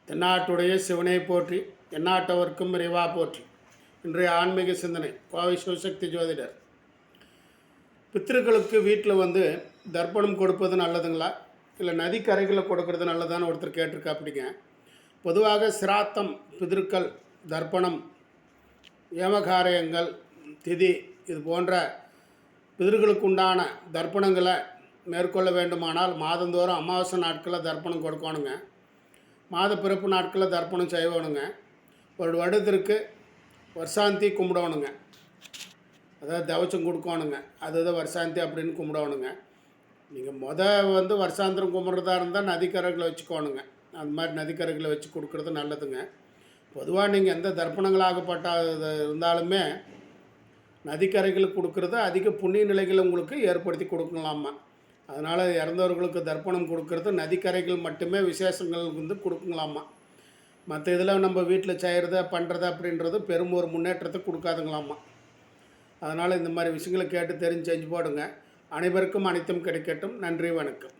தென்னாட்டுடைய சிவனை போற்றி எந்நாட்டவர்க்கும் இறைவா போற்றி. இன்றைய ஆன்மீக சிந்தனை கோவை சிவசக்தி ஜோதிடர். பித்திருக்களுக்கு வீட்டில் தர்ப்பணம் கொடுப்பது நல்லதுங்களா இல்லை நதிக்கரைகளில் கொடுக்கறது நல்லதான்னு ஒருத்தர் கேட்டிருக்கா. அப்படிங்க, பொதுவாக சிராத்தம், பிதிருக்கள், தர்ப்பணம், ஏமகாரியங்கள், திதி இது போன்ற பிதிர்களுக்கு உண்டான தர்ப்பணங்களை மேற்கொள்ள வேண்டுமானால் மாதந்தோறும் அமாவாசை நாட்களில் தர்ப்பணம் கொடுக்கணுங்க. மாத பிறப்பு நாட்களில் தர்ப்பணம் செய்யணுங்க. ஒரு வருடத்திற்கு வருஷாந்தி கும்பிடணுங்க. அதாவது தவச்சம் கொடுக்கணுங்க. அதுதான் வருஷாந்தி அப்படின்னு கும்பிடணுங்க. நீங்கள் வருஷாந்திரம் கும்பிட்றதா இருந்தால் நதிக்கரைகளை வச்சுக்கோணுங்க. அந்த மாதிரி நதிக்கரைகளை வச்சு கொடுக்குறது நல்லதுங்க. பொதுவாக நீங்கள் எந்த தர்ப்பணங்களாகப்பட்ட இருந்தாலுமே நதிக்கரைகளுக்கு கொடுக்குறது அதிக புண்ணிய நிலைகளை உங்களுக்கு ஏற்படுத்தி கொடுக்கலாமா. அதனால் இறந்தவர்களுக்கு தர்ப்பணம் கொடுக்கறது நதிக்கரைகள் மட்டுமே விசேஷங்கள் கொடுக்கலாமா. மற்ற இதில் நம்ம வீட்டில் செய்கிறத பண்ணுறது அப்படின்றது பெரும் ஒரு முன்னேற்றத்தை கொடுக்காதுங்களாமா. அதனால் இந்த மாதிரி விஷயங்களை கேட்டு தெரிஞ்சு செஞ்சு போடுங்க. அனைவருக்கும் அனைத்தும் கிடைக்கட்டும். நன்றி, வணக்கம்.